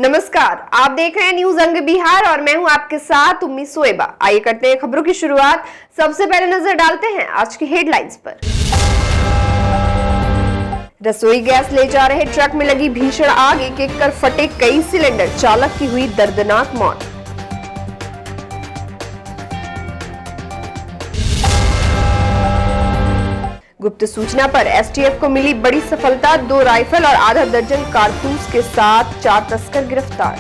नमस्कार, आप देख रहे हैं न्यूज अंग बिहार और मैं हूं आपके साथ उम्मी सोएबा। आइए करते हैं खबरों की शुरुआत। सबसे पहले नजर डालते हैं आज की हेडलाइंस पर। रसोई गैस ले जा रहे ट्रक में लगी भीषण आग, एक एक कर फटे कई सिलेंडर, चालक की हुई दर्दनाक मौत। गुप्त सूचना पर एसटीएफ को मिली बड़ी सफलता, 2 राइफल और आधा दर्जन कारतूस के साथ 4 तस्कर गिरफ्तार।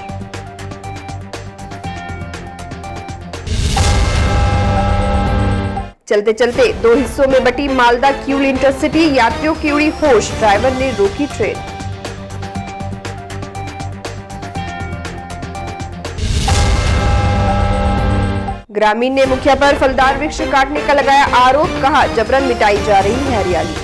चलते चलते 2 हिस्सों में बटी मालदा किउल इंटरसिटी, यात्रियों की उड़ी होश, ड्राइवर ने रोकी ट्रेन। ग्रामीण ने मुखिया पर फलदार वृक्ष काटने का लगाया आरोप, कहा जबरन मिटाई जा रही है हरियाली।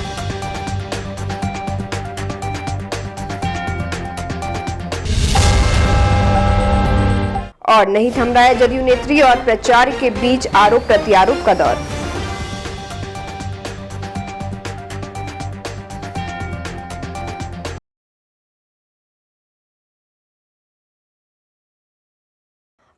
और नहीं थम रहा है जदयू नेत्री और प्रचार्य के बीच आरोप प्रत्यारोप का दौर।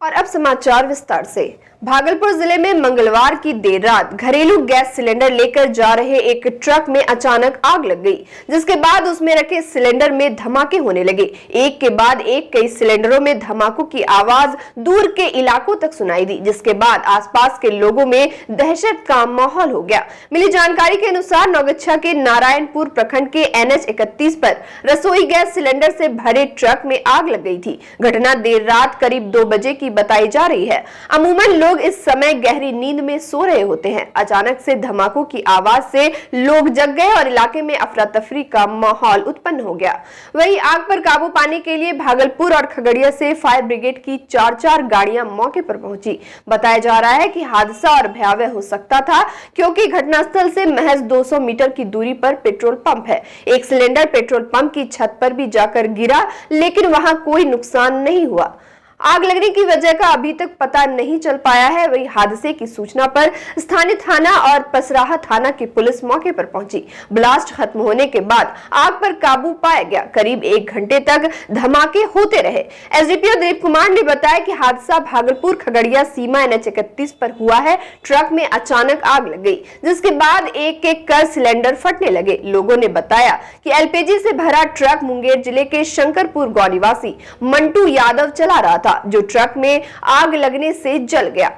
और अब समाचार विस्तार से। भागलपुर जिले में मंगलवार की देर रात घरेलू गैस सिलेंडर लेकर जा रहे एक ट्रक में अचानक आग लग गई, जिसके बाद उसमें रखे सिलेंडर में धमाके होने लगे। एक के बाद एक कई सिलेंडरों में धमाकों की आवाज दूर के इलाकों तक सुनाई दी, जिसके बाद आसपास के लोगों में दहशत का माहौल हो गया। मिली जानकारी के अनुसार नौगच्छा के नारायणपुर प्रखंड के NH 31 पर रसोई गैस सिलेंडर से भरे ट्रक में आग लग गई थी। घटना देर रात करीब 2 बजे की बताई जा रही है। अमूमन लोग इस समय गहरी नींद में सो रहे होते हैं। अचानक से धमाकों की आवाज से लोग जग गए और इलाके में अफरा तफरी का माहौल उत्पन्न हो गया। वहीं आग पर काबू पाने के लिए भागलपुर और खगड़िया से फायर ब्रिगेड की 4 गाड़ियां मौके पर पहुंची। बताया जा रहा है कि हादसा और भयावह हो सकता था, क्योंकि घटनास्थल से महज 200 मीटर की दूरी पर पेट्रोल पंप है। एक सिलेंडर पेट्रोल पंप की छत पर भी जाकर गिरा, लेकिन वहां कोई नुकसान नहीं हुआ। आग लगने की वजह का अभी तक पता नहीं चल पाया है। वही हादसे की सूचना पर स्थानीय थाना और पसराहा थाना की पुलिस मौके पर पहुंची। ब्लास्ट खत्म होने के बाद आग पर काबू पाया गया। करीब 1 घंटे तक धमाके होते रहे। एसडीपीओ दिलीप कुमार ने बताया कि हादसा भागलपुर खगड़िया सीमा NH 31 पर हुआ है। ट्रक में अचानक आग लग गई, जिसके बाद एक एक कर सिलेंडर फटने लगे। लोगों ने बताया कि LPG से भरा ट्रक मुंगेर जिले के शंकरपुर गांव निवासी मंटू यादव चला रहा था, जो ट्रक में आग लगने से जल गया।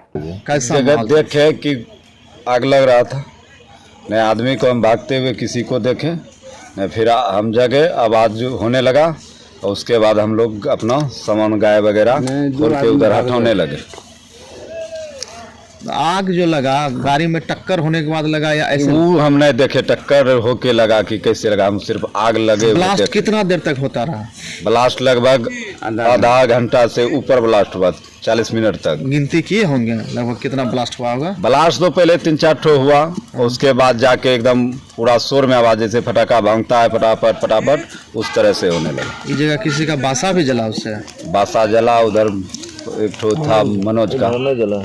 जगह देखे कि आग लग रहा था, न आदमी को हम भागते हुए किसी को देखे, न फिर हम जगह आवाज होने लगा और उसके बाद हम लोग अपना सामान गाय वगैरह खोल के उधर हटाने लगे। आग जो लगा गाड़ी में टक्कर होने के बाद लगा या ऐसे? वो हम नहीं देखे टक्कर होके लगा कि कैसे लगा, हम सिर्फ आग लगे। ब्लास्ट कितना देर तक होता रहा? ब्लास्ट लगभग आधा घंटा से ऊपर ब्लास्ट हुआ, 40 मिनट तक। गिनती किए होंगे लगभग कितना ब्लास्ट हुआ होगा? ब्लास्ट तो पहले 3-4 ठो हुआ, उसके बाद जाके एकदम पूरा शोर में आवाज, जैसे फटाका भागता है फटाफट फटाफट, उस तरह से होने लगा। इस जगह किसी का बासा भी जला? उससे बासा जला, उधर एक ठो था मनोज का जला।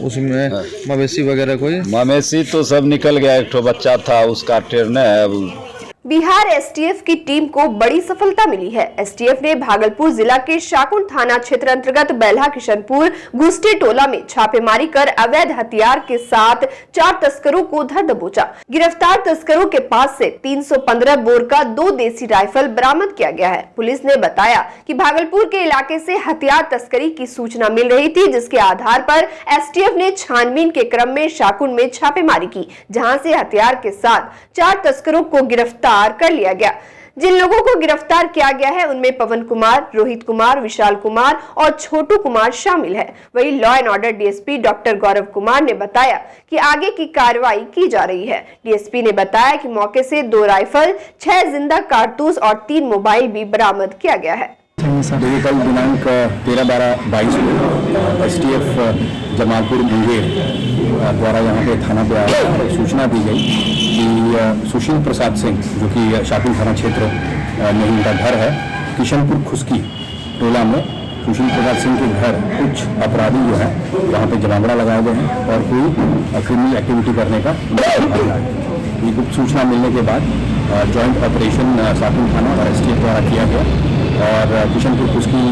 उसमें मवेशी वगैरह कोई? मवेशी तो सब निकल गया, एक ठो बच्चा था उसका टेरने है। बिहार एसटीएफ की टीम को बड़ी सफलता मिली है। एसटीएफ ने भागलपुर जिला के शाकुन थाना क्षेत्र अंतर्गत बेल्हा किशनपुर घुस्टे टोला में छापेमारी कर अवैध हथियार के साथ 4 तस्करों को धर दबोचा। गिरफ्तार तस्करों के पास से 315 बोर का 2 देसी राइफल बरामद किया गया है। पुलिस ने बताया कि भागलपुर के इलाके से हथियार तस्करी की सूचना मिल रही थी, जिसके आधार पर एसटीएफ ने छानबीन के क्रम में शाकुन में छापेमारी की, जहां से हथियार के साथ 4 तस्करों को गिरफ्तार कर लिया गया। जिन लोगों को गिरफ्तार किया गया है उनमें पवन कुमार, रोहित कुमार, विशाल कुमार और छोटू कुमार शामिल है। वही law and order DSP doctor Gaurav Kumar ने बताया कि आगे की कार्रवाई की जा रही है। डीएसपी ने बताया कि मौके से 2 राइफल, 6 जिंदा कारतूस और 3 मोबाइल भी बरामद किया गया है। देखिए, कल दिनांक 13/12/22 को एसटीएफ जमालपुर मुंगेर द्वारा यहाँ पे थाना पे आया सूचना दी गई कि सुशील प्रसाद सिंह, जो कि शाकुन थाना क्षेत्र में उनका घर है, किशनपुर खुसकी टोला में सुशील प्रसाद सिंह के घर कुछ अपराधी जो है वहाँ पे जमावड़ा लगाए गए हैं और कोई क्रिमिनल एक्टिविटी करने का ये गुप्त सूचना मिलने के बाद जॉइंट ऑपरेशन शाकुन थाना और एसटीएफ द्वारा किया गया और किशनपुर खुसकी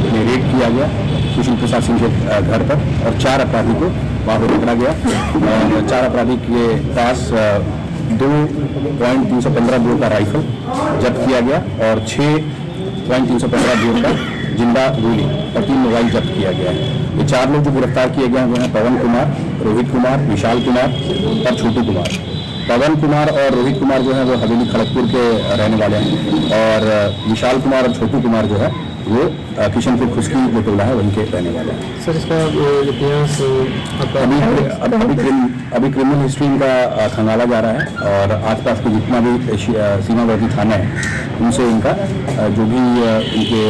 में रेड किया गया सुशील प्रसाद सिंह के घर पर और 4 अपराधी को वहाँ पर पकड़ा गया और 4 अपराधी के पास 2.315 बोर का राइफल जब्त किया गया और 6.315 बोर का जिंदा गोली और 3 मोबाइल जब्त किया गया है। ये 4 लोग जो गिरफ्तार किए गए हैं वो हैं पवन कुमार, रोहित कुमार, विशाल कुमार और छोटू कुमार। पवन कुमार और रोहित कुमार जो है वो हवेली खड़गपुर के रहने वाले हैं और विशाल कुमार और छोटू कुमार जो है वो किशनपुर खुशकी जो टोला है वहीं के रहने वाले हैं। सर इसका इतिहास अभी क्रिमिनल हिस्ट्री इनका खंगाला जा रहा है और आसपास के जितना भी सीमावर्ती थाना है उनसे इनका जो भी इनके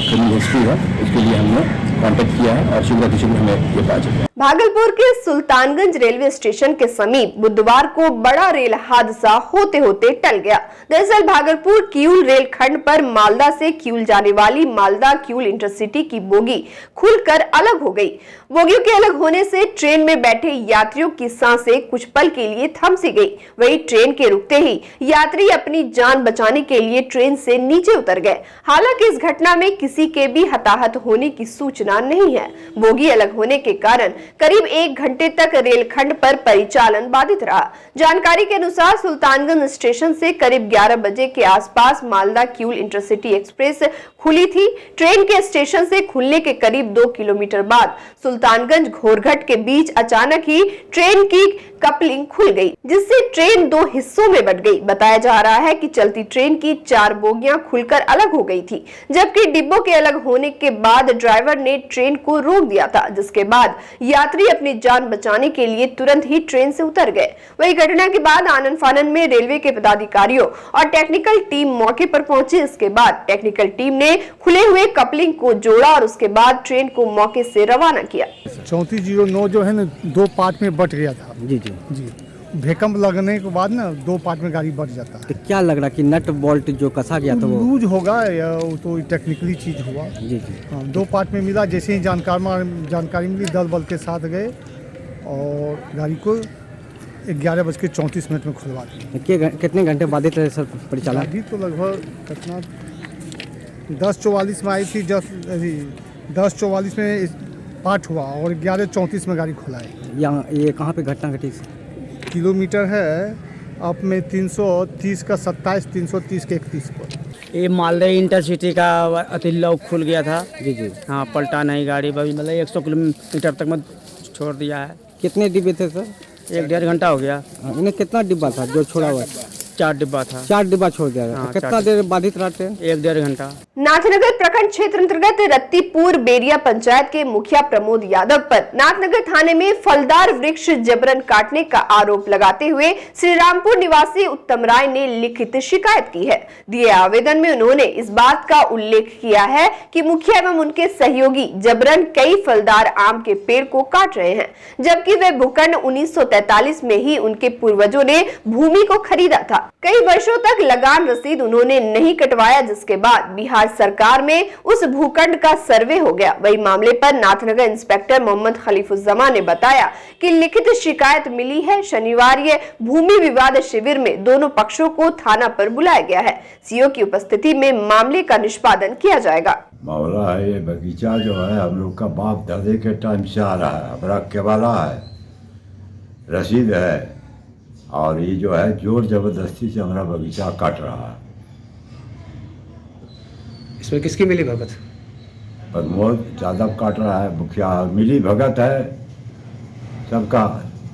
क्रिमिनल हिस्ट्री है उसके लिए हमने कांटेक्ट किया है और शीघ्र अतिशीघ्र हमें ये पता चलेगा। भागलपुर के सुल्तानगंज रेलवे स्टेशन के समीप बुधवार को बड़ा रेल हादसा होते होते टल गया। दरअसल भागलपुर किऊल रेल खंड पर मालदा से किऊल जाने वाली मालदा किऊल इंटरसिटी की बोगी खुलकर अलग हो गई। बोगियों के अलग होने से ट्रेन में बैठे यात्रियों की सांसें कुछ पल के लिए थम सी गई। वहीं ट्रेन के रुकते ही यात्री अपनी जान बचाने के लिए ट्रेन से नीचे उतर गए। हालांकि इस घटना में किसी के भी हताहत होने की सूचना नहीं है। बोगी अलग होने के कारण करीब 1 घंटे तक रेलखंड पर परिचालन बाधित रहा। जानकारी के अनुसार सुल्तानगंज स्टेशन से करीब 11 बजे के आसपास मालदा किऊल इंटरसिटी एक्सप्रेस खुली थी। ट्रेन के स्टेशन से खुलने के करीब 2 किलोमीटर बाद सुल्तानगंज घोरघट के बीच अचानक ही ट्रेन की कपलिंग खुल गई, जिससे ट्रेन 2 हिस्सों में बंट गई। बताया जा रहा है कि चलती ट्रेन की 4 बोगियां खुलकर अलग हो गई थी, जबकि डिब्बों के अलग होने के बाद ड्राइवर ने ट्रेन को रोक दिया था, जिसके बाद यात्री अपनी जान बचाने के लिए तुरंत ही ट्रेन से उतर गए। वही घटना के बाद आनन फानन में रेलवे के पदाधिकारियों और टेक्निकल टीम मौके पर पहुंची। इसके बाद टेक्निकल टीम ने खुले हुए कपलिंग को जोड़ा और उसके बाद ट्रेन को मौके से रवाना किया। 3409 जो है ना 2 पार्ट में बट गया था। जी भूकंप लगने के बाद ना 2 पार्ट में गाड़ी बट जाता है। तो क्या लग रहा कि नट बोल्ट जो कसा गया था वो लूज होगा या वो तो टेक्निकली चीज हुआ। जी हाँ, 2 पार्ट में मिला। जैसे ही जानकारी मिली दल बल के साथ गए और गाड़ी को 11:34 में खुलवा दिया। कितने घंटे बाधित रहे सर परिचालन? गाड़ी तो लगभग कितना 10:44 में आई थी। 10:44 में पार्ट हुआ और 11:34 में गाड़ी खुला है। यहाँ ये कहाँ पे घटना घटी? किलोमीटर है अब में 330 का 27, 330 के 31 पर। ये मालदा इंटरसिटी का अतिलव खुल गया था। जी हाँ, पलटा नहीं गाड़ी, मतलब 100 किलोमीटर तक में छोड़ दिया है। कितने डिब्बे थे सर? 1-1.5 घंटा हो गया। इन्हें कितना डिब्बा था जो छोड़ा हुआ? 4 डिब्बा था। 4 डिब्बा छोड़ दिया। हाँ, कितना देर बाधित रहा ट्रेन? 1-1.5 घंटा। नाथनगर प्रखंड क्षेत्र अंतर्गत रत्तीपुर बेरिया पंचायत के मुखिया प्रमोद यादव पर नाथनगर थाने में फलदार वृक्ष जबरन काटने का आरोप लगाते हुए श्रीरामपुर निवासी उत्तम राय ने लिखित शिकायत की है। दिए आवेदन में उन्होंने इस बात का उल्लेख किया है कि मुखिया एवं उनके सहयोगी जबरन कई फलदार आम के पेड़ को काट रहे हैं, जबकि वह भूखंड 1943 में ही उनके पूर्वजों ने भूमि को खरीदा था। कई वर्षों तक लगान रसीद उन्होंने नहीं कटवाया, जिसके बाद बिहार सरकार में उस भूखंड का सर्वे हो गया। वही मामले पर नाथनगर इंस्पेक्टर मोहम्मद खलीफुज्जमा ने बताया कि लिखित शिकायत मिली है। शनिवार ये भूमि विवाद शिविर में दोनों पक्षों को थाना पर बुलाया गया है। सीओ की उपस्थिति में मामले का निष्पादन किया जाएगा। मामला है ये बगीचा जो है हम लोग का बाप दादे के टाइम से आ रहा है, हमारा केवाला है, रसीद है, और ये जो है जोर जबरदस्ती से हमारा बगीचा काट रहा है। इसमें किसकी मिली भगत? प्रमोद यादव काट रहा है, मुखिया मिली भगत है सबका,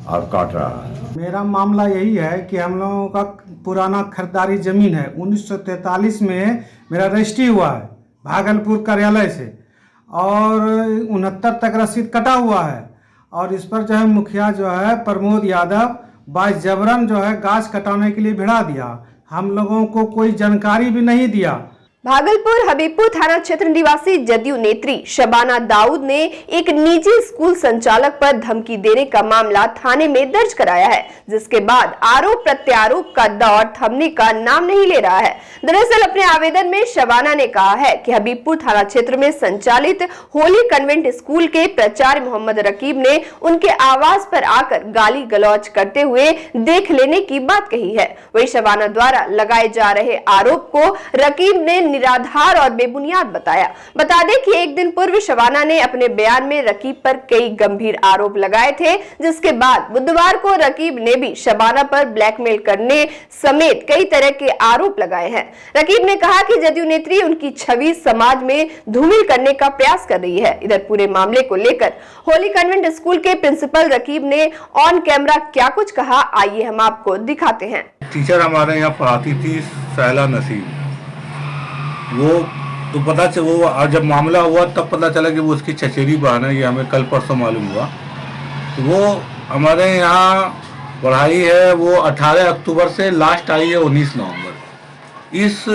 और काट रहा है। मेरा मामला यही है कि हम लोगों का पुराना खरीदारी जमीन है। 1943 में मेरा रजिस्ट्री हुआ है भागलपुर कार्यालय से और 69 तक रसीद कटा हुआ है, और इस पर जो है मुखिया जो है प्रमोद यादव बाय जबरन जो है गाछ कटाने के लिए भिड़ा दिया। हम लोगों को कोई जानकारी भी नहीं दिया। भागलपुर हबीबपुर थाना क्षेत्र निवासी जदयू नेत्री शबाना दाऊद ने एक निजी स्कूल संचालक पर धमकी देने का मामला थाने में दर्ज कराया है, जिसके बाद आरोप प्रत्यारोप का दौर थमने का नाम नहीं ले रहा है। दरअसल अपने आवेदन में शबाना ने कहा है कि हबीबपुर थाना क्षेत्र में संचालित होली कन्वेंट स्कूल के प्राचार्य मोहम्मद रकीब ने उनके आवास पर आकर गाली गलौज करते हुए देख लेने की बात कही है। वही शबाना द्वारा लगाए जा रहे आरोप को रकीब ने निराधार और बेबुनियाद बताया। बता दें कि एक दिन पूर्व शबाना ने अपने बयान में रकीब पर कई गंभीर आरोप लगाए थे, जिसके बाद बुधवार को रकीब ने भी शबाना पर ब्लैकमेल करने समेत कई तरह के आरोप लगाए हैं। रकीब ने कहा कि जदयू नेत्री उनकी छवि समाज में धूमिल करने का प्रयास कर रही है। इधर पूरे मामले को लेकर होली कॉन्वेंट स्कूल के प्रिंसिपल रकीब ने ऑन कैमरा क्या कुछ कहा, आइए हम आपको दिखाते हैं। टीचर हमारे यहाँ पढ़ाती थी सैला नसीम, वो तो पता चला, वो जब मामला हुआ तब पता चला कि वो उसकी चचेरी बहन है, ये हमें कल परसों मालूम हुआ। तो वो हमारे यहाँ पढ़ाई है, वो 18 अक्टूबर से लास्ट आई है 19 नवंबर। इस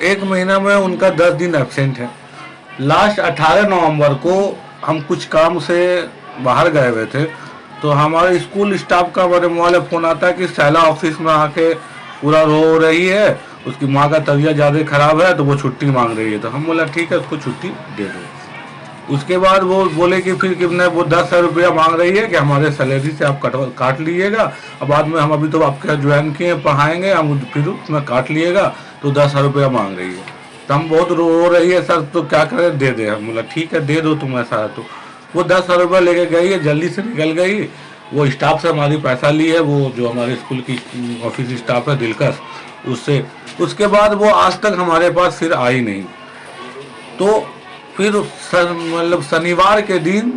एक महीना में उनका 10 दिन एब्सेंट है। लास्ट 18 नवंबर को हम कुछ काम से बाहर गए हुए थे, तो हमारे स्कूल स्टाफ का बड़े मोबाइल फ़ोन आता है कि सैला ऑफिस में आके पूरा रो रही है, उसकी माँ का तबीयत ज़्यादा ख़राब है, तो वो छुट्टी मांग रही है। तो हम बोला ठीक है, उसको छुट्टी दे दो। उसके बाद वो बोले कि फिर कितने, वो 10,000 रुपया मांग रही है कि हमारे सैलरी से आप काट लीजिएगा, और बाद में हम अभी तो आपके ज्वाइन किए पढ़ाएंगे, हम फिर उसमें काट लीजिएगा, तो 10,000 रुपया मांग रही है। तो हम बहुत रो रही है सर, तो क्या करें, दे दे। हम बोला ठीक है दे दो तुम, ऐसा है तो। वो 10,000 रुपया लेके गई है, जल्दी से निकल गई। वो स्टाफ से हमारी पैसा ली है, वो जो हमारे स्कूल की ऑफिस स्टाफ है दिलकश, उससे। उसके बाद वो आज तक हमारे पास फिर आई नहीं। तो फिर मतलब शनिवार के दिन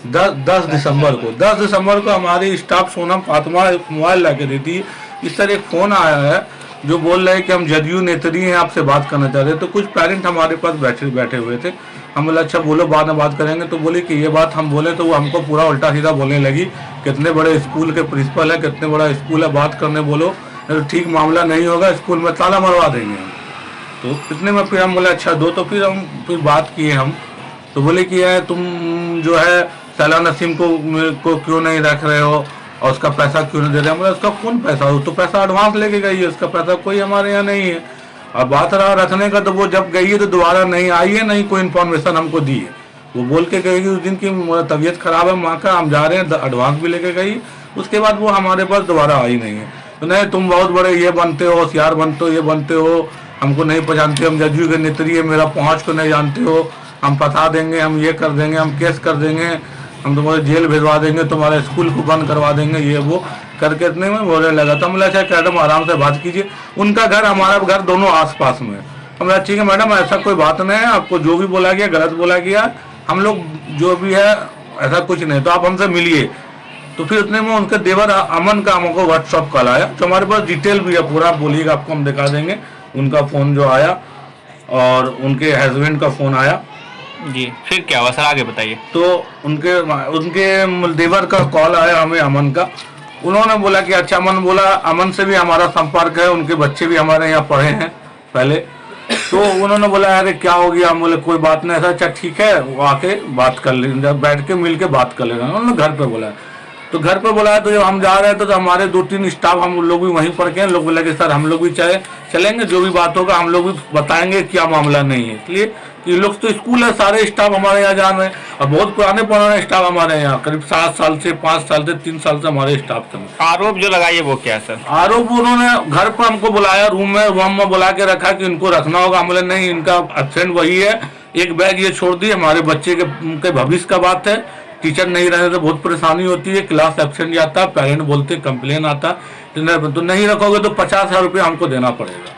10 दिसंबर को हमारी स्टाफ सोनम फातिमा मोबाइल ला के देती है। इस तरह एक फ़ोन आया है जो बोल रहे हैं कि हम जदयू नेत्री हैं, आपसे बात करना चाह रहे हैं। तो कुछ पेरेंट हमारे पास बैठे हुए थे। हम बोले अच्छा बोलो, बाद में बात करेंगे। तो बोले कि ये बात हम बोले, तो वो हमको पूरा उल्टा सीधा बोलने लगी, कितने बड़े स्कूल के प्रिंसिपल है, कितने बड़ा स्कूल है, बात करने बोलो, ठीक मामला नहीं होगा, स्कूल में ताला मरवा देंगे हम। तो इतने में फिर हम बोले अच्छा दो। तो फिर बात किए हम, तो बोले कि यार तुम जो है सैला नसीम को क्यों नहीं रख रहे हो और उसका पैसा क्यों नहीं दे रहे? बोले उसका कौन पैसा हो, तो पैसा एडवांस लेके गई है, उसका पैसा कोई हमारे यहाँ नहीं है। अब बात रहा रखने का, तो वो जब गई है तो दोबारा नहीं आई है, नहीं कोई इन्फॉर्मेशन हमको दी है। वो बोल के गई उस दिन की तबीयत खराब है माँ का, हम जा रहे हैं, एडवांस भी लेके गई। उसके बाद वो हमारे पास दोबारा आई नहीं है। तो नहीं तुम बहुत बड़े ये बनते हो, होशियार बनते हो, ये बनते हो, हमको नहीं पहचानते, हम जदयू के नेत्री है, मेरा पहुँच को नहीं जानते हो, हम फंसा देंगे, हम ये कर देंगे, हम केस कर देंगे, हम तुम्हारे जेल भिजवा देंगे, तुम्हारे स्कूल को बंद करवा देंगे, ये वो करके इतने में बोलने लगा। तो हम बोला अच्छा मैडम आराम से बात कीजिए, उनका घर हमारा घर दोनों आसपास में। हम बोला ठीक है मैडम, ऐसा कोई बात नहीं है, आपको जो भी बोला गया गलत बोला गया, हम लोग जो भी है ऐसा कुछ नहीं, तो आप हमसे मिलिए। तो फिर उतने में उनके देवर अमन का हमको व्हाट्सअप कॉल आया, तो हमारे पास डिटेल भी है पूरा, बोलिएगा आपको हम दिखा देंगे। उनका फ़ोन जो आया और उनके हस्बैंड का फ़ोन आया जी, फिर क्या हुआ सर, आगे बताइए। तो उनके देवर का कॉल आया हमें, अमन का। उन्होंने बोला कि अच्छा, अमन बोला, अमन से भी हमारा संपर्क है, उनके बच्चे भी हमारे यहाँ पढ़े हैं पहले। तो उन्होंने बोला अरे क्या हो गया? हम बोले कोई बात नहीं, ऐसा अच्छा ठीक है, वो आके बात कर लेंगे, बैठ के मिल के बात कर लेना। उन्होंने घर पे बोला, तो घर पे बोला, तो जब हम जा रहे थे तो हमारे 2-3 स्टाफ हम लोग भी वहीं पर गए। लोग बोले कि सर हम लोग भी चलेंगे, जो भी बात होगा हम लोग भी बताएंगे, क्या मामला नहीं है। इसलिए ये लोग तो स्कूल है, सारे स्टाफ हमारे यहाँ जा रहे हैं, और बहुत पुराने स्टाफ हमारे यहाँ, करीब 7 साल से 5 साल से 3 साल से हमारे स्टाफ थे। आरोप जो लगाइए वो क्या सर? आरोप उन्होंने घर पर हमको बुलाया, रूम में बुला के रखा कि इनको रखना होगा। हम बोले नहीं, इनका एब्सेंट वही है, एक बैग ये छोड़ दिए, हमारे बच्चे के भविष्य का बात है, टीचर नहीं रहे तो बहुत परेशानी होती है, क्लास एब्सेंट जाता है, पेरेंट बोलते कंप्लेन आता, तो नहीं रखोगे तो 50,000 रुपया हमको देना पड़ेगा।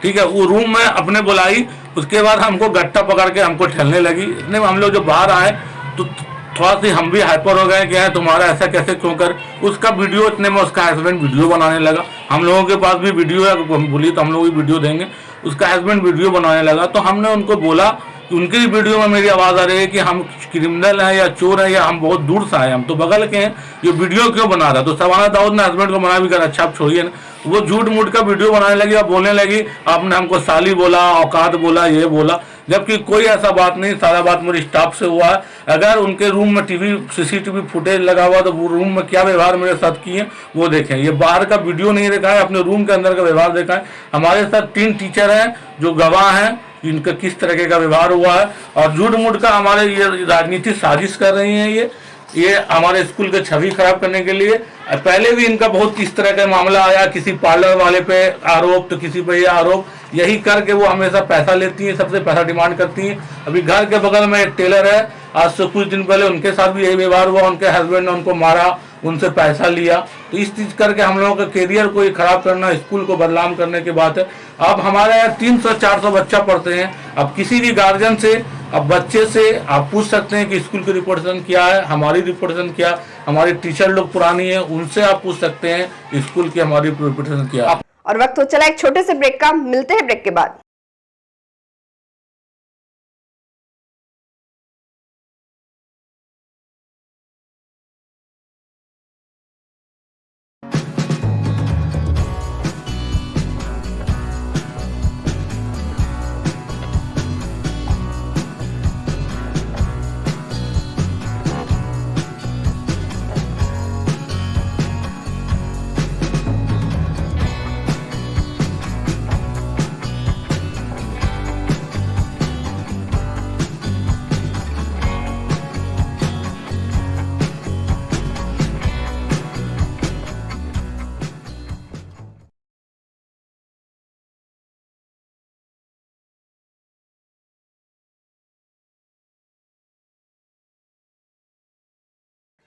ठीक है, वो रूम में अपने बुलाई, उसके बाद हमको गट्टा पकड़ के हमको ठहलने लगी। इतने में हम लोग जब बाहर आए तो थोड़ा सी हम भी हाइपर हो गए कि है तुम्हारा ऐसा कैसे क्यों कर। उसका वीडियो, इतने में उसका हस्बैंड वीडियो बनाने लगा। हम लोगों के पास भी वीडियो है, हम बोली तो हम लोग भी वीडियो देंगे। उसका हस्बैंड वीडियो बनाने लगा, तो हमने उनको बोला कि उनकी वीडियो में मेरी आवाज़ आ रही है कि हम क्रिमिनल हैं या चोर हैं, या हम बहुत दूर से आए, हम तो बगल के हैं, ये वीडियो क्यों बना रहा? तो शबाना दाऊद ने हस्बैंड को मना भी कर, अच्छा आप छोड़िए ना। वो झूठ मूठ का वीडियो बनाने लगी और बोलने लगी आपने हमको साली बोला, औकात बोला, ये बोला, जबकि कोई ऐसा बात नहीं, सारा बात मेरे स्टाफ से हुआ है। अगर उनके रूम में CCTV फुटेज लगा हुआ तो वो रूम में क्या व्यवहार मेरे साथ किए वो देखें। ये बाहर का वीडियो नहीं देखा है, अपने रूम के अंदर का व्यवहार देखा है। हमारे साथ 3 टीचर हैं जो गवाह हैं इनका किस तरीके का व्यवहार हुआ है, और झूठ मूठ का हमारे ये राजनीतिक साजिश कर रही हैं, ये हमारे स्कूल की छवि खराब करने के लिए। पहले भी इनका बहुत इस तरह का मामला आया, किसी पार्लर वाले पे आरोप तो किसी पे ये आरोप, यही करके वो हमेशा पैसा लेती हैं, सबसे पैसा डिमांड करती हैं। अभी घर के बगल में एक टेलर है, आज से कुछ दिन पहले उनके साथ भी यही व्यवहार हुआ, उनके हस्बैंड ने उनको मारा, उनसे पैसा लिया। तो इस चीज करके हम लोगों के करियर को खराब करना, स्कूल को बदनाम करने की बात है। अब हमारे यहाँ 300-400 बच्चा पढ़ते हैं। अब किसी भी गार्जियन से, अब बच्चे से आप पूछ सकते हैं कि स्कूल की रिपोर्टेशन क्या है, हमारी रिपोर्टेशन क्या, हमारी टीचर लोग पुरानी है, उनसे आप पूछ सकते हैं स्कूल की हमारी रिपोर्टेशन क्या है। और वक्त हो चला एक छोटे से ब्रेक का, मिलते हैं ब्रेक के बाद।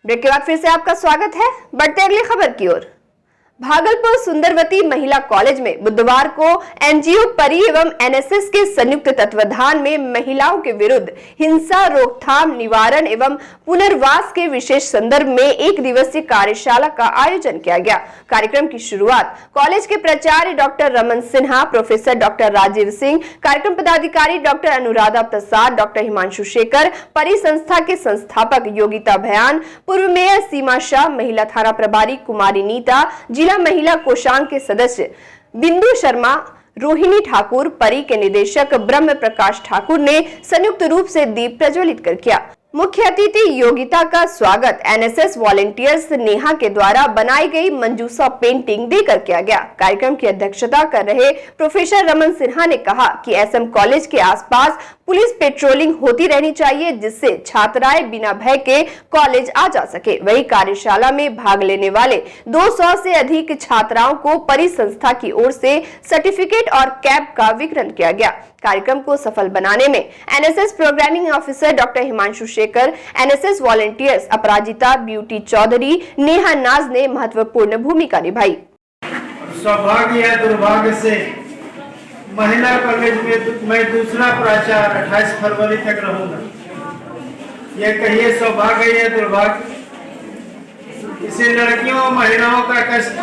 ब्रेक के बाद फिर से आपका स्वागत है। बढ़ते अगली खबर की ओर। भागलपुर सुंदरवती महिला कॉलेज में बुधवार को एनजीओ परी एवं एनएसएस के संयुक्त तत्वाधान में महिलाओं के विरुद्ध हिंसा रोकथाम, निवारण एवं पुनर्वास के विशेष संदर्भ में एक दिवसीय कार्यशाला का आयोजन किया गया। कार्यक्रम की शुरुआत कॉलेज के प्राचार्य doctor Raman Sinha, professor doctor Rajeev Singh, कार्यक्रम पदाधिकारी डॉक्टर अनुराधा प्रसाद, डॉक्टर हिमांशु शेखर, परी संस्था के संस्थापक योगिता भयान, पूर्व मेयर सीमा शाह, महिला थाना प्रभारी कुमारी नीता, जिला महिला कोषांग के सदस्य बिंदु शर्मा, रोहिणी ठाकुर, परी के निदेशक ब्रह्म प्रकाश ठाकुर ने संयुक्त रूप से दीप प्रज्वलित कर किया। मुख्य अतिथि योगिता का स्वागत एनएसएस वॉलेंटियर्स नेहा के द्वारा बनाई गई मंजूसा पेंटिंग देकर किया गया। कार्यक्रम की अध्यक्षता कर रहे प्रोफेसर रमन सिन्हा ने कहा कि एसएम कॉलेज के आसपास पुलिस पेट्रोलिंग होती रहनी चाहिए, जिससे छात्राएं बिना भय के कॉलेज आ जा सके। वही कार्यशाला में भाग लेने वाले 200 से अधिक छात्राओं को परी संस्था की ओर से सर्टिफिकेट और कैप का वितरण किया गया। कार्यक्रम को सफल बनाने में NSS programming officer doctor Himanshu Shekhar, NSS volunteers Aparajita, Beauty Chaudhary, Neha Naaz ने महत्वपूर्ण भूमिका निभाई। सौभाग्य या दुर्भाग्य से महिला कॉलेज में मैं दूसरा प्राचार्य 28 फरवरी तक रहूंगा। यह कहिए सौभाग्य या दुर्भाग्य, इसे लड़कियों महिलाओं का कष्ट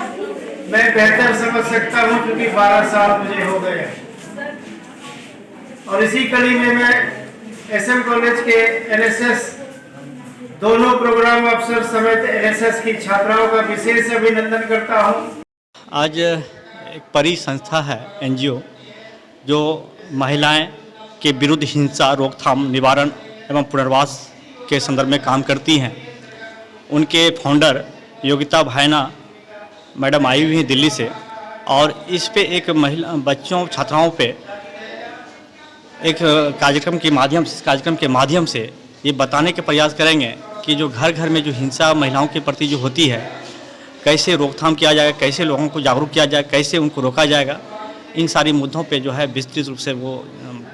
मैं बेहतर समझ सकता हूं, क्योंकि 12 साल मुझे हो गए। और इसी कड़ी में मैं एसएम कॉलेज के एनएसएस दोनों प्रोग्राम अफसर समेत एनएसएस की छात्राओं का विशेष अभिनंदन करता हूं। आज एक परी संस्था है एनजीओ, जो महिलाएं के विरुद्ध हिंसा रोकथाम, निवारण एवं पुनर्वास के संदर्भ में काम करती हैं। उनके फाउंडर योगिता भायना मैडम आई हुई हैं दिल्ली से, और इस पे एक महिला बच्चों छात्राओं पे एक कार्यक्रम के माध्यम से ये बताने के प्रयास करेंगे कि जो घर घर में जो हिंसा महिलाओं के प्रति जो होती है, कैसे रोकथाम किया जाएगा, कैसे लोगों को जागरूक किया जाए, कैसे उनको रोका जाएगा। इन सारी मुद्दों पे जो है विस्तृत रूप से वो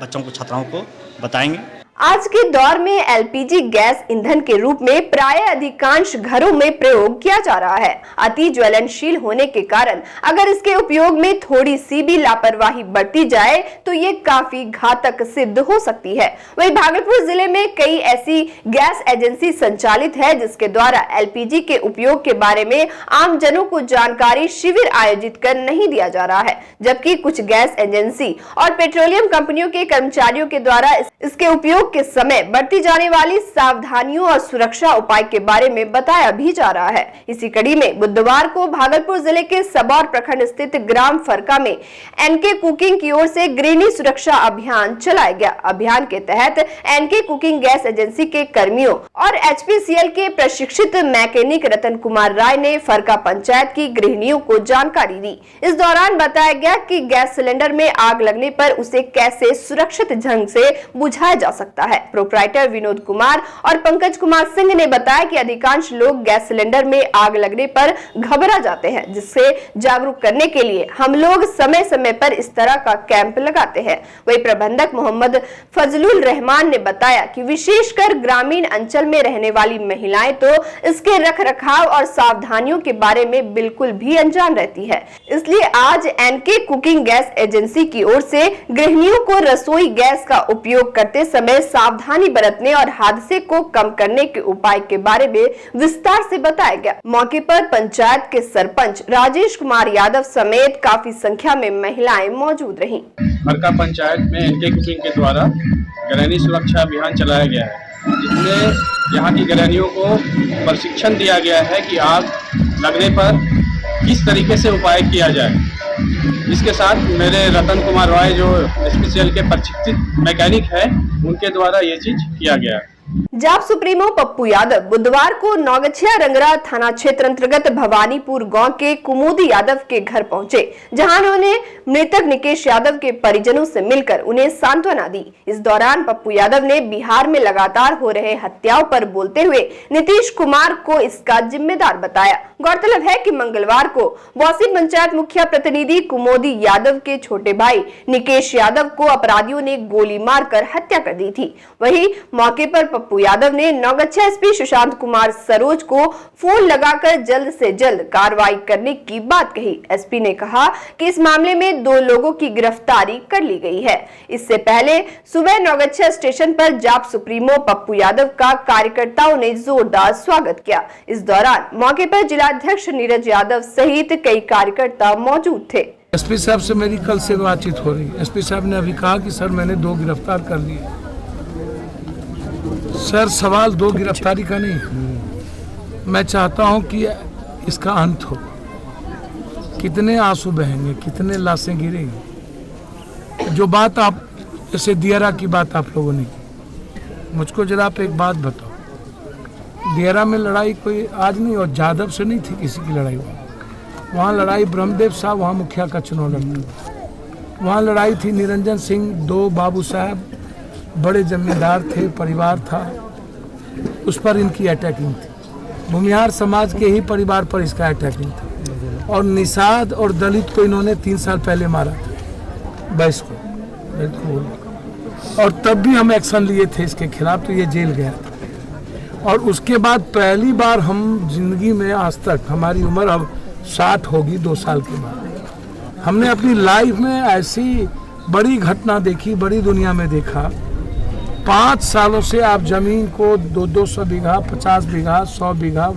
बच्चों को, छात्राओं को बताएंगे। आज के दौर में एलपीजी गैस ईंधन के रूप में प्राय अधिकांश घरों में प्रयोग किया जा रहा है। अति ज्वलनशील होने के कारण अगर इसके उपयोग में थोड़ी सी भी लापरवाही बरती जाए तो ये काफी घातक सिद्ध हो सकती है। वहीं भागलपुर जिले में कई ऐसी गैस एजेंसी संचालित है, जिसके द्वारा एलपीजी के उपयोग के बारे में आम जनों को जानकारी शिविर आयोजित कर नहीं दिया जा रहा है, जबकि कुछ गैस एजेंसी और पेट्रोलियम कंपनियों के कर्मचारियों के द्वारा इसके उपयोग के समय बरती जाने वाली सावधानियों और सुरक्षा उपाय के बारे में बताया भी जा रहा है। इसी कड़ी में बुधवार को भागलपुर जिले के सबौर प्रखंड स्थित ग्राम फरका में एनके कुकिंग की ओर से गृहिणी सुरक्षा अभियान चलाया गया। अभियान के तहत एनके कुकिंग गैस एजेंसी के कर्मियों और एचपीसीएल के प्रशिक्षित मैकेनिक रतन कुमार राय ने फरका पंचायत की गृहिणियों को जानकारी दी। इस दौरान बताया गया कि गैस सिलेंडर में आग लगने पर उसे कैसे सुरक्षित ढंग से बुझाया जा सकता सकता है। प्रोप्राइटर विनोद कुमार और पंकज कुमार सिंह ने बताया कि अधिकांश लोग गैस सिलेंडर में आग लगने पर घबरा जाते हैं, जिससे जागरूक करने के लिए हम लोग समय समय पर इस तरह का कैंप लगाते हैं। वही प्रबंधक मोहम्मद फजलुल रहमान ने बताया कि विशेषकर ग्रामीण अंचल में रहने वाली महिलाएं तो इसके रखरखाव और सावधानियों के बारे में बिल्कुल भी अनजान रहती है। इसलिए आज एनके कुकिंग गैस एजेंसी की ओर से गृहिणियों को रसोई गैस का उपयोग करते समय सावधानी बरतने और हादसे को कम करने के उपाय के बारे में विस्तार से बताया गया। मौके पर पंचायत के सरपंच राजेश कुमार यादव समेत काफी संख्या में महिलाएं मौजूद रहीं। हरका पंचायत में एनके कुकिंग के द्वारा गृहिणी सुरक्षा अभियान चलाया गया है, जिसमें यहाँ की गृहिणियों को प्रशिक्षण दिया गया है कि आग लगने पर किस तरीके से उपाय किया जाए। इसके साथ मेरे रतन कुमार रॉय जो स्पेशल के प्रशिक्षित मैकेनिक है, उनके द्वारा ये चीज किया गया है। जाप सुप्रीमो पप्पू यादव बुधवार को नौगछिया रंगरा थाना क्षेत्र अंतर्गत भवानीपुर गांव के कुमुदी यादव के घर पहुंचे, जहां उन्होंने मृतक निकेश यादव के परिजनों से मिलकर उन्हें सांत्वना दी। इस दौरान पप्पू यादव ने बिहार में लगातार हो रहे हत्याओं पर बोलते हुए नीतीश कुमार को इसका जिम्मेदार बताया। गौरतलब है कि मंगलवार को बौसी पंचायत मुखिया प्रतिनिधि कुमुदी यादव के छोटे भाई निकेश यादव को अपराधियों ने गोली मारकर हत्या कर दी थी। वहीं मौके पर पप्पू यादव ने नौगछिया एसपी सुशांत कुमार सरोज को फोन लगाकर जल्द से जल्द कार्रवाई करने की बात कही। एसपी ने कहा कि इस मामले में 2 लोगों की गिरफ्तारी कर ली गई है। इससे पहले सुबह नौगछिया स्टेशन पर जाप सुप्रीमो पप्पू यादव का कार्यकर्ताओं ने जोरदार स्वागत किया। इस दौरान मौके पर जिलाध्यक्ष नीरज यादव सहित कई कार्यकर्ता मौजूद थे। एसपी साहब से मेरी कल से बातचीत हो रही है। एसपी साहब ने अभी कहा कि सर मैंने 2 गिरफ्तार कर लिए। सर सवाल 2 गिरफ्तारी का नहीं, मैं चाहता हूं कि इसका अंत हो। कितने आंसू बहेंगे, कितने लाशें गिरेंगी। जो बात आप जैसे दियारा की बात आप लोगों ने की, मुझको जरा आप एक बात बताओ, दियारा में लड़ाई कोई आज नहीं और जादव से नहीं थी किसी की लड़ाई। वहाँ लड़ाई ब्रह्मदेव साहब वहाँ मुखिया का चुनाव लड़ता, वहाँ लड़ाई थी निरंजन सिंह, 2 बाबू साहब बड़े जमींदार थे, परिवार था, उस पर इनकी अटैकिंग थी। भूमिहार समाज के ही परिवार पर इसका अटैकिंग था और निषाद और दलित को इन्होंने 3 साल पहले मारा था, बैस को और तब भी हम एक्शन लिए थे इसके खिलाफ, तो ये जेल गया था। और उसके बाद पहली बार हम जिंदगी में आज तक, हमारी उम्र अब 60 होगी 2 साल के बाद, हमने अपनी लाइफ में ऐसी बड़ी घटना देखी, बड़ी दुनिया में देखा। 5 सालों से आप जमीन को 200 बीघा, 50 बीघा, 100 बीघा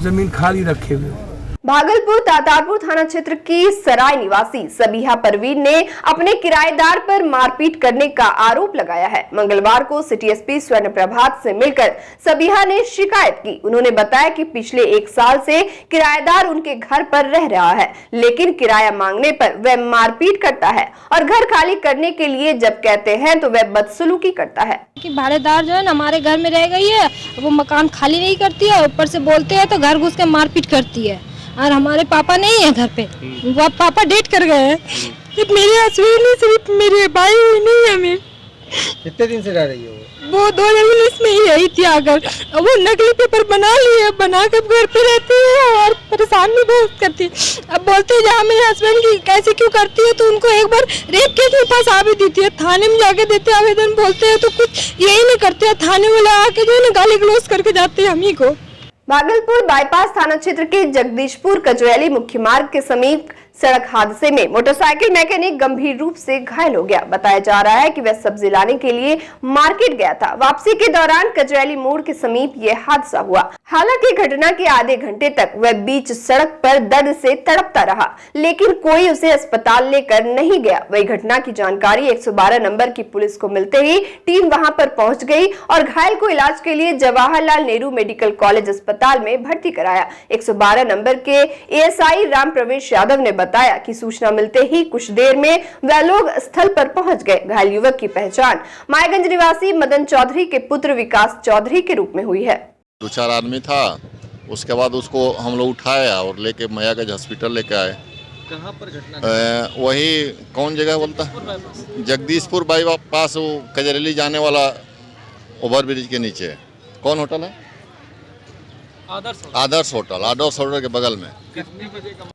जमीन खाली रखे हुए। भागलपुर तातारपुर थाना क्षेत्र की सराय निवासी सबीहा परवीन ने अपने किराएदार पर मारपीट करने का आरोप लगाया है। मंगलवार को सिटी एसपी स्वर्ण प्रभात से मिलकर सबीहा ने शिकायत की। उन्होंने बताया कि पिछले 1 साल से किराएदार उनके घर पर रह रहा है, लेकिन किराया मांगने पर वह मारपीट करता है और घर खाली करने के लिए जब कहते हैं तो वह बदसलूकी करता है। कि भाड़ेदार जो है ना हमारे घर में रह गई है, वो मकान खाली नहीं करती है, ऊपर से बोलते हैं तो घर घुस के मारपीट करती है। और हमारे पापा नहीं है घर पे, वो पापा डेट कर गए हैं। सिर्फ मेरे हस्बैंड नहीं, सिर्फ मेरे भाई नहीं है। मैं कितने दिन से रह रही है वो 2019 में ही रही थी आकर। वो नकली पेपर बना लिए, बना के घर पे रहती है और परेशान भी बहुत करती है। अब बोलते हैं जहाँ मेरे हस्बैंड की कैसे क्यों करती है, तो उनको एक बार रेप केस में फंसा भी देती है। थाने में जाके देते आवेदन, बोलते हैं तो कुछ यही नहीं करते हैं। थाने वाले आके जो है ना गाली गलौज करके जाते हैं हम ही को। भागलपुर बाईपास थाना क्षेत्र के जगदीशपुर कचौली मुख्य मार्ग के समीप सड़क हादसे में मोटरसाइकिल मैकेनिक गंभीर रूप से घायल हो गया। बताया जा रहा है कि वह सब्जी लाने के लिए मार्केट गया था। वापसी के दौरान कचौली मोड़ के समीप यह हादसा हुआ। हालांकि घटना के आधे घंटे तक वह बीच सड़क पर दर्द से तड़पता रहा, लेकिन कोई उसे अस्पताल लेकर नहीं गया। वही घटना की जानकारी 112 नंबर की पुलिस को मिलते ही टीम वहां पर पहुंच गई और घायल को इलाज के लिए जवाहरलाल नेहरू मेडिकल कॉलेज अस्पताल में भर्ती कराया। 112 नंबर के एएसआई राम प्रवेश यादव ने बताया कि सूचना मिलते ही कुछ देर में वह लोग स्थल पर पहुंच गए। घायल युवक की पहचान मायगंज निवासी मदन चौधरी के पुत्र विकास चौधरी के रूप में हुई है। 2-4 आदमी था, उसके बाद उसको हम लोग उठाया और लेके मायागंज हॉस्पिटल लेके आए। कहाँ पर घटना? वही कौन जगह बोलता, जगदीशपुर बाईपास, वो कजरेली जाने वाला ओवरब्रिज के नीचे। कौन होटल है? आदर्श होटल के बगल में।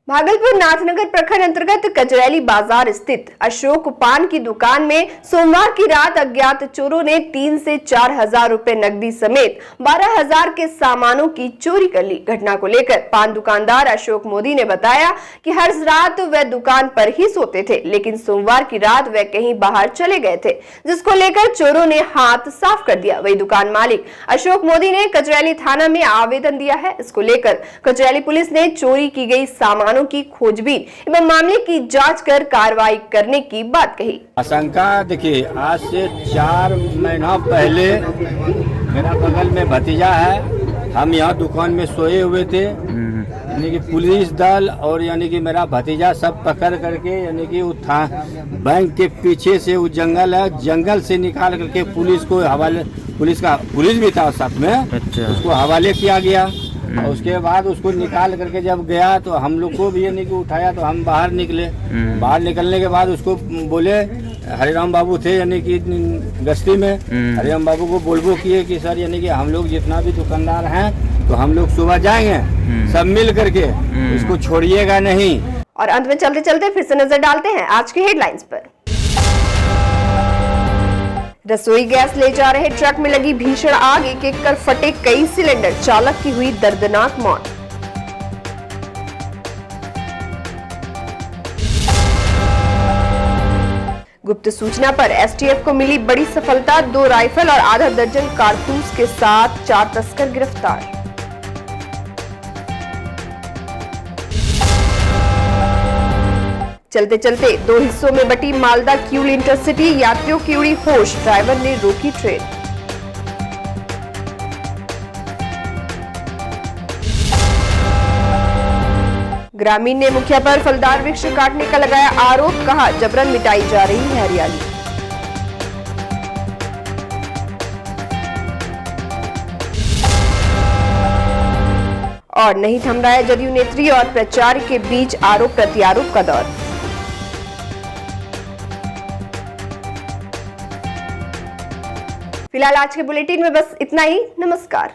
भागलपुर नाथनगर प्रखंड अंतर्गत कचरैली बाजार स्थित अशोक पान की दुकान में सोमवार की रात अज्ञात चोरों ने 3 से 4 हजार रुपए नकदी समेत 12,000 के सामानों की चोरी कर ली। घटना को लेकर पान दुकानदार अशोक मोदी ने बताया कि हर रात वह दुकान पर ही सोते थे, लेकिन सोमवार की रात वह कहीं बाहर चले गए थे, जिसको लेकर चोरों ने हाथ साफ कर दिया। वही दुकान मालिक अशोक मोदी ने कचरैली थाना में आवेदन दिया है। इसको लेकर कचरैली पुलिस ने चोरी की गई सामानों की खोजबीन एवं मामले की जांच कर कार्रवाई करने की बात कही। आशंका देखिए, आज से 4 महीना पहले मेरा बगल में भतीजा है, हम यहाँ दुकान में सोए हुए थे, यानी कि पुलिस दल और यानी कि मेरा भतीजा सब पकड़ करके यानी कि बैंक के पीछे से वो जंगल है, जंगल से निकाल करके पुलिस को हवाले, पुलिस भी था साथ में, उसको हवाले किया गया। और उसके बाद उसको निकाल करके जब गया तो हम लोग को भी यानी कि उठाया, तो हम बाहर निकले। बाहर निकलने के बाद उसको बोले, हरिराम बाबू थे यानी कि गश्ती में, हरिराम बाबू को बोलबो किए कि सर यानी कि हम लोग जितना भी दुकानदार हैं तो हम लोग सुबह जाएंगे सब मिल करके, इसको छोड़िएगा नहीं। और अंत में चलते चलते फिर से नजर डालते हैं आज की हेडलाइंस पर। रसोई गैस ले जा रहे ट्रक में लगी भीषण आग, एक कर फटे कई सिलेंडर, चालक की हुई दर्दनाक मौत। गुप्त सूचना पर एसटीएफ को मिली बड़ी सफलता, 2 राइफल और आधा दर्जन कारतूस के साथ 4 तस्कर गिरफ्तार। चलते चलते 2 हिस्सों में बटी मालदा क्यूल इंटरसिटी, यात्रियों की उड़ी होश, ड्राइवर ने रोकी ट्रेन। ग्रामीण ने मुखिया पर फलदार वृक्ष काटने का लगाया आरोप, कहा जबरन मिटाई जा रही है हरियाली। और नहीं थम रहा है जदयू नेत्री और प्रचार के बीच आरोप प्रत्यारोप का दौर। फिलहाल आज के बुलेटिन में बस इतना ही। नमस्कार।